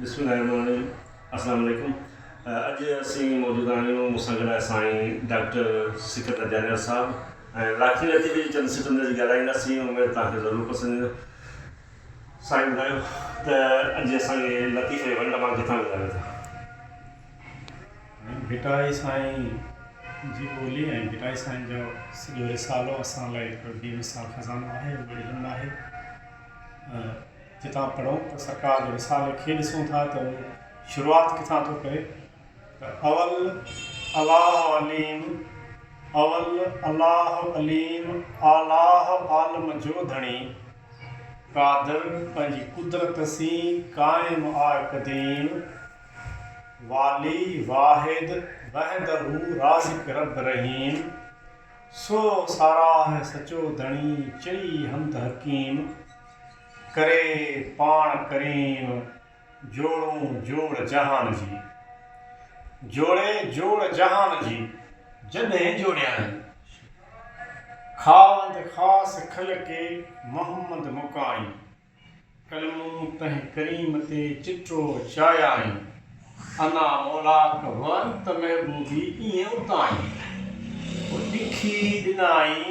बिस्मिल्लाहिर्रहमानिर्रहीम। अस्सलाम वालेकुम। अॼु असीं मौजूदु आहियूं मूंसां गॾु साईं डॉक्टर सिकत जानिया साहब ऐं लाखी लती बि चंद सिटंदे जी ॻाल्हाईंदासीं। उमेदु तव्हांखे ज़रूरु पसंदि ईंदो। साईं ॿुधायो त अॼु असांखे लतीफ़े वंड मां किथां ॿुधायो था? भिटाई साईं जी ॿोली ऐं भिटाई साईं जो सॼो रिसालो असां लाइ हिकिड़ो बेमिसाल खज़ानो आहे, उहो इल्मु आहे। जितां पढ़ूं त सरकार जे रिसाले खे ॾिसूं था त उहो शुरूआति किथां थो करे त अवल अलाह अलीम आलाह आलम जो धणी कादर पंहिंजी कुदरत सी क़ाइम आहे क़दीम वाली वाहिद वहदहू राज़िक रब रहीम सो सारा है सचो धणी चई हमद हकीम करे पाण करीम जोड़ूं जोड़ जहान जी जोड़े जोड़ जहान जी जॾहिं जोड़िया खावंद ख़ासि खल के मोहम्मद मुकाई कलमूं तंहिं करीम ते चिटो चायाई अना मौलाक वंत महबूबी ईअं उताई ॾिखी ॾिनाई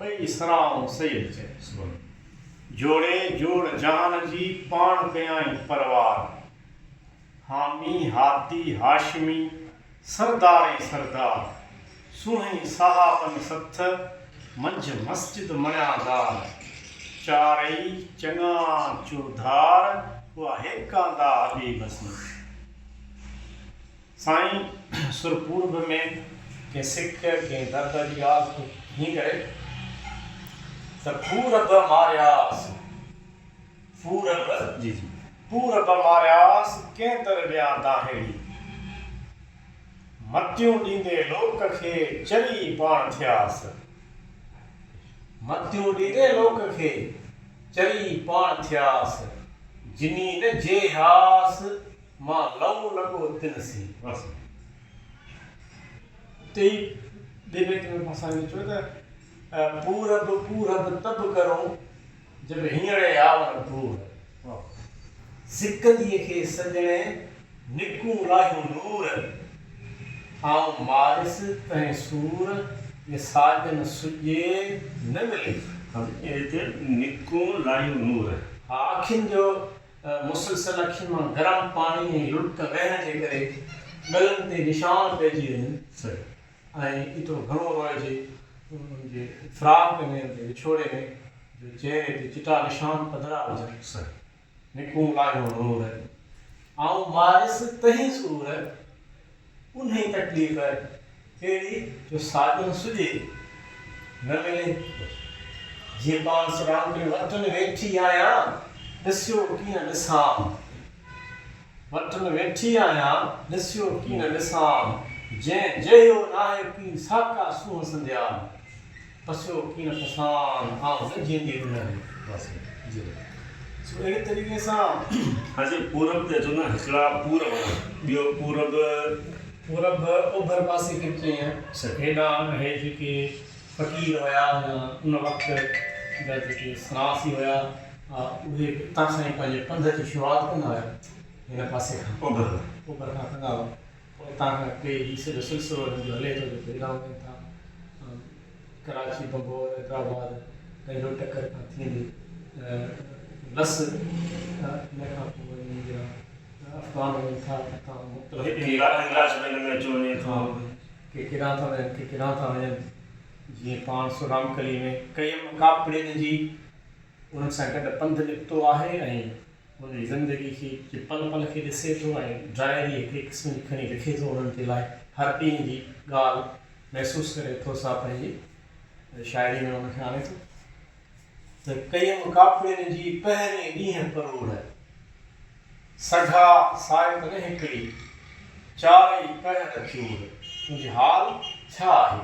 ॿई सराऊं सैद चए जोड़े जोड़ जहान जी पाण कयाई परवार हामी हाती हाशमी सरदारे सरदार सुहिणी सहाबन सथ मंझ मस्जिद मणियादार चारई चङा चौधार उहा हिकांदा अबी बसी। साईं सुरपूर्व में कंहिं सिख कंहिं दर्द जी ॻाल्हि थो हीअं करे त पूरब मारियास कंहिं दर विया दाहेड़ी मतियूं ॾींदे लोक खे चरी पाण थियासि मतियूं ॾींदे लोक खे चरी पाण थियासि जिनी न जे हास मां लहू लॻो तिनसी बस ते ॿिए में असांखे चयो त पूरब तब करो जब हींअर आवर पूर सिकंदीअ खे सजणे निकूं लाहियूं नूर आऊं मारिस तंहिं सूर ये साजन सुॼे न मिले हिते निकूं लाहियूं नूर। हा, अखियुनि जो मुसलसल अखियुनि मां गरम पाणी ऐं लुट वहण जे करे गलनि ते निशान पइजी वञनि ऐं एतिरो घणो रोइजे उनजे फ्राक में विछोड़े में जो चहिरे ते चिटा निशान पधरा हुजनि निकूं लाहियूं नूर आऊं मारिस तंहिं सूर उन ई तकलीफ़ कहिड़ी जो साजन सुॼे न मिले जीअं पाण सराम करे वटनि वेठी आहियां ॾिसियो कीअं ॾिसां वटनि वेठी आहियां ॾिसियो कीअं ॾिसां जंहिं जयो नाहे की साका सूंह संध्या पसियो कीअं पसान आऊं न जींदी न जी अहिड़े तरीक़े सां हाजी पूरब ते चवंदा हिकिड़ा पूरब ॿियो पूरब ओभर पासे खे चई हेॾां हे जेके फ़क़ीर हुया उन वक़्तु जा जेके सनासी हुया उहे हितां सां ई पंहिंजे पंध जी शुरूआति कंदा हुया हिन पासे खां ओभर खां कंदा हुआ हितां खां के सॼो सिलसिलो जो हले थो जेको हेॾां वञनि था कराची बंगोर हैदराबाद कंहिंजो टकर खां थींदी लस हिन खां पोइ वञी अफ़गान वञनि था के केॾां था वञनि के केॾां था वञनि जीअं पाण सुरामकली में कई मुकाबड़नि जी उन्हनि सां गॾु पंधु निकितो आहे ऐं उनजी ज़िंदगी खे पल पल खे ॾिसे थो ऐं डायरी हिकिड़ी क़िस्म जी खणी लिखे थो उन्हनि जे लाइ हर ॾींहं जी ॻाल्हि महसूसु करे थो सा पंहिंजी शाइरी में उनखे आणे थो त कई मुकाबड़नि जी पहिरें ॾींहं परोड़ सघा साहिब न हिकिड़ी चारई पहर चूर तुंहिंजी हाल छा आहे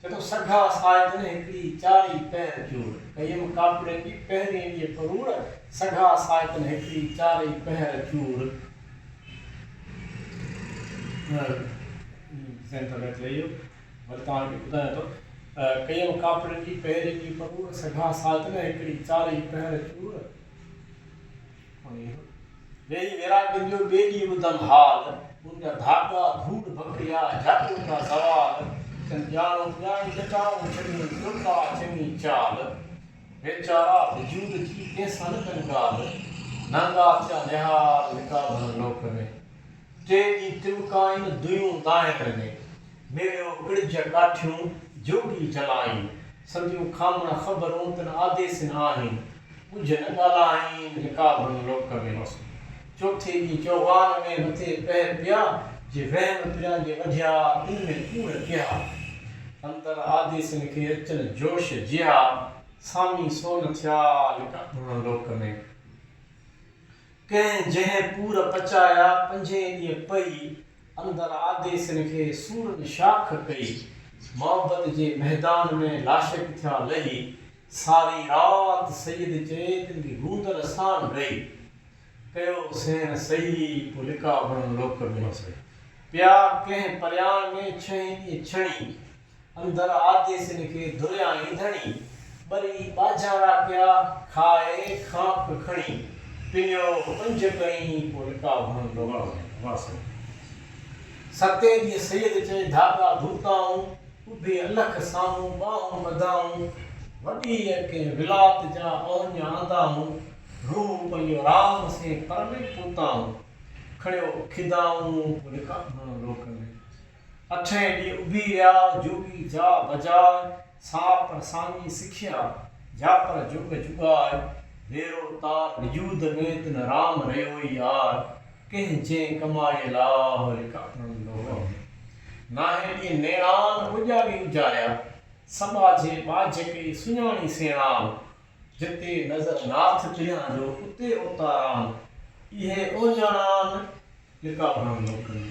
चए थो सघा साहिब न हिकिड़ी चारई पहर चूर कई मुकाबड़नि जी पहिरें ॾींहं परोड़ सघा साहिब न हिकिड़ी चारई पहर चूर वरी तव्हांखे ॿुधायां थो कई मुकाबड़नि जी पहिरें ॾींहं परोड़ सघा साहिब न हिकिड़ी चारई पहर चूर वेही वैरागियुनि जो ॿिए ॾींहुं ॿुधमि हाल, उनजा धागा धूड़ भकिया जाॻियो था सवाल, ॼाणो ॼाणी ॼटाऊं छॾियूं चुटा चङी चाल, वेचारा वजूद जी कंहिंसां न कनि ॻाल्हि, नंगा थिया निहाल लिकाबण लोक में, टे ॾींहं टिमकाइन दुयूं दाहिर में, मेरियो ॻिड़ज काठियूं जोगी जलाईं, संदियूं खामण ख़बरूं तन आदेसिन आहिनि, कुझ न ॻाल्हाईं लिकाबण लोक में, चौथे ॾींहुं चौहान में मथे पहर पिया, जे वहम पिया जे वढिया दिल में कूड़ पिया, अंदर आदेसिन खे अचनि जोश जिया, सामी सोन थिया लिकाबण लोक में, कंहिं जंहिं पूर पचाया पंजे ॾींहं पई, अंदर आदेसिन खे सूरन शाख कई, मोहब्बत जे मैदान में लाशक थिया लही, सारी रात सैयद चए तिनखे गूंदल साण गई, कयो सहन सही पोइ लिकाबण लोक में, पिया कंहिं परियाण में छहें ॾींहं छणी, अंदर आदेसिन खे धुरियाईं धणी, बरी बाजारा कया खाए खाक खणी, पिनियो पंज कई पोइ लिकाबण लोक में, सते ॾींहं सैयद चए धागा धूताऊं, उभे अलख साम्हूं ॿाहूं वधाऊं, वॾी कंहिं विलात जा औंज आंदाऊं, रूह पंहिंजो राम से परमे पूताऊं, खणियो खिदाऊं पोइ लिकाबण लोक में, अठें ॾींहुं उभी विया जोगी जा बजाए, साप सामी सिखिया जा पर जुग जुगाए, वेरो तार वजूद में तिन राम रहियो ई यार, कंहिं जंहिं कमाए लाह लिकाबण लोक में, नाहे ॾींहुं नेणान उॼावी उजारिया, सबा जे बाज खे सुञाणी सेणान, जिते नज़र नाथ पिया जो उते उतारान, इहे ओजाणान लिकाबण लोक में,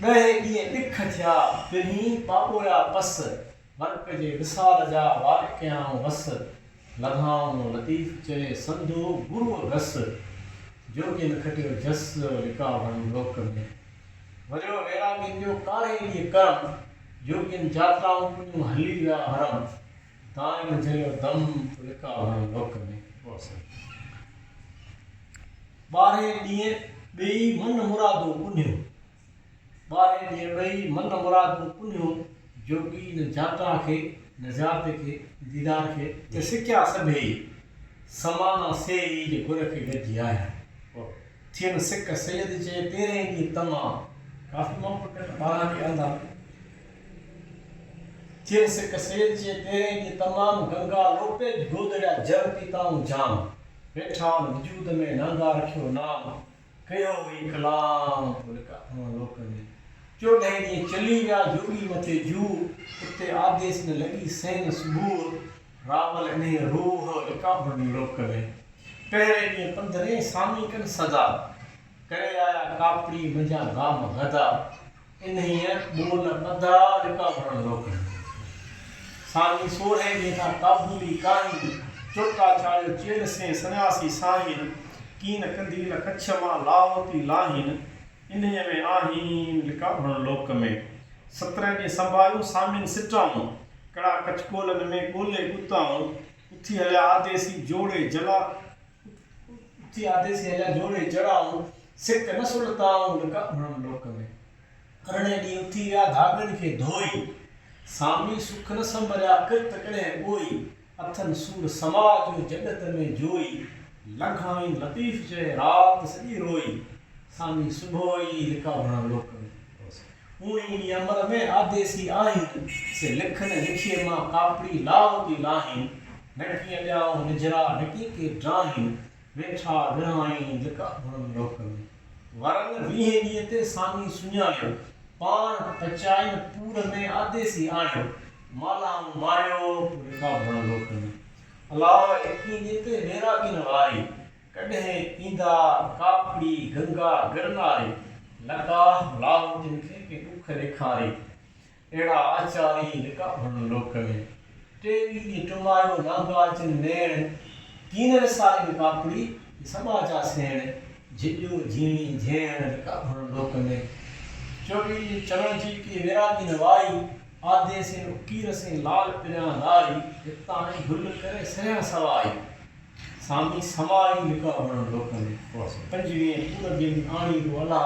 ॾहें ॾींहं ॾिख थिया पिनी पाॿोया पस, वर्क जे विसाल जा वार कयाऊं वस, लॻाऊं लतीफ़ चए संदो गुरूअ घस, जोगिन खटियो जस लिकाबण लोक में, वरियो वैरागियुनि जो कारे ॾींहं करम, जोगियुनि जात्राऊं पुॼियूं हली विया हरम, दाइम जलियो दम लिकाबण लोक में, 12हें ॾींहं ॿई मन मुरादूं पुनियूं, 12हें ॾींहं ॿई मन मुरादूं पुनियूं, जोगी न जाता खे न जात खे दीदार खे त सिखिया सभई, समाना सेई जे गुर खे गॾिजी आया, थियनि सिक सैयद चए 13हें ॾींहं तमाम, काफ़ी मां पुट 12 ॾींहं आंदा, थियनि सिक सैयद चए 13हें ॾींहं तमाम, गंगा लोटे गोदड़िया जल पीताऊं जाम, वेठा वजूद में नांगा रखियो नाम, कयो हुई कलाम लिकाबण लोक में, 14हें ॾींहं चली विया जोगी मथे जू, उते आदेस न लॻी सैन सुबूर, रावल इन्हे रूह लिकाबण लोक में, पहिरें ॾींहं 15हें सामी कनि सदा, करे आया कापड़ी मुंहिंजा गाम गदा, इन्हीअ ॿोल ॿधा लिकाबण लोक में, सामी 16हें ॾींहं खां काबूली काहिन, चोटा चाढ़ियो चेर से सन्यासी साहिन, कीन कंदील कच्छ मां लाहोती लाहिन, इन्हीअ में आहिन लिकाबण लोक में, 17हें ॾींहं संभायूं सामिन सिटाऊं, कड़ा कचकोलनि में ॻोल्हे गुताऊं, उथी हलिया आदेसी जोड़े जला, उथी आदेसी हलिया जोड़े जड़ाऊं, सिक न सुलताऊं लिकाबण लोक में, 18हें ॾींहं उथी विया धागनि खे धोई, सामी सुख न संभरिया कृत कॾहिं ॻोई, अथनि सूर समाज जगत में जोई, लघाई लतीफ़ चए रात सॼी रोई, सामी सुबोई लिकाबण लोक में, ऊणी अमर में आदेसी आहिन, से लिखन लिखिए मां कापड़ी लाहोती लाहिन, नकी अॼाऊं निजरा नकी के ड्राहिन, वेठा विरहाई लिकाबण लोक में, वरन 20हें ॾींहं ते सामी सुञाणियो, पाण पचाइन पूर में आदेसी आणियो, मालाऊं मारियो लिकाबण लोक में, अलाह 21 ॾींहं ते वैरागियुनि वारी, कॾहिं ईंदा कापड़ी गंगा गिरनारी, लॻा लाहोतियुनि खे के ॾुख ॾेखारे, अहिड़ा आचारी लिकाबण लोक में, 23 ॾींहं टुमायो नांगा अचनि नेण, कीन विसारिन कापड़ी समाजा सेण, झिॼो झीणी झेण लिकाबण लोक में, 24 ॾींहं चरण जी की वैरागियुनि वाई, आदेसिन उकीर से लाल पिरिया नारी, हितां गुल करे सया सवाई, सामी समाई लिकाबण लोक में। पंजवीह पूरब जी आणी को अला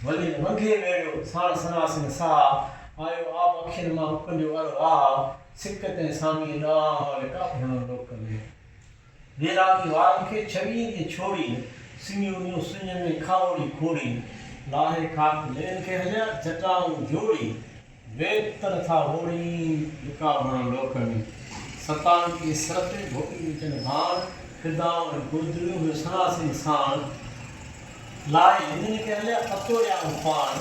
वली वंगे वेड़ो साण सनासिन सा आयो आप अखिन मां उकंजो अरो आ सिकते सामी दा होले का भणो लोक में वेरागी वारन खे छवी ने छोड़ी सिंगियो न्यू सुन में खावड़ी खोड़ी लाहे खाक लेन के हजा जटाऊ जोड़ी वेतर था होड़ी लिका भणो लोक में सतान की सरते भोगी चन भान फिदाओं ने गुदरियों में सनासिन साण लाए इन्हें के हले पतो या पान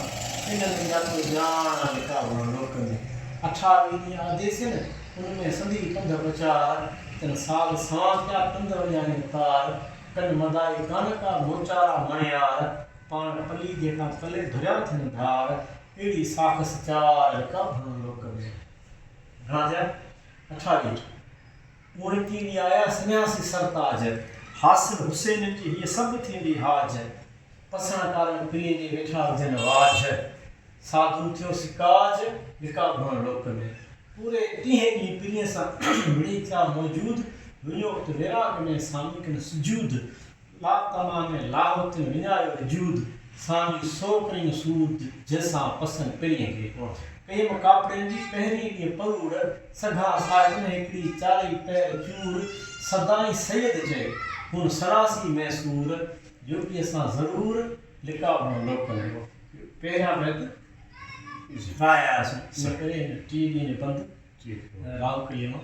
इन्हें जातो जाना लिखा हुआ लोक में 28 आदेश है उनमें संधि कंध प्रचार तन साल सांस का कंध वजाने तार कन मदाई कान का मोचारा मणियार पान पली जेका पले धुरिया थन धार एड़ी साखस चार लिखा हुआ लोक में राजा 28 उड़ती आया सन्यासी सरताज हासिल हुसैन जी ये सब थी हाज पसण कारण प्रिय जे वेठा जन वाज साधु थियो सिकाज लिका भण लोक में पूरे तीहे दी प्रिय सा मिड़ी था मौजूद वियोक्त विराग में सामिक न सुजूद ला तमाम में लाहत विनायो जूद सामी सोकरिन सूद जैसा पसंद प्रिय के कई मुकाबले जी पहरी के परूड़ सघा साजन एकड़ी चाली पैर चूर सदाई सैयद जे हुन सरासी मैसूर जो कि असां ज़रूर लिखा हुआ लोक में पहिरियां बैत आयासीं इन करे टी ॾींहं ने बंदि राव कलीअ मां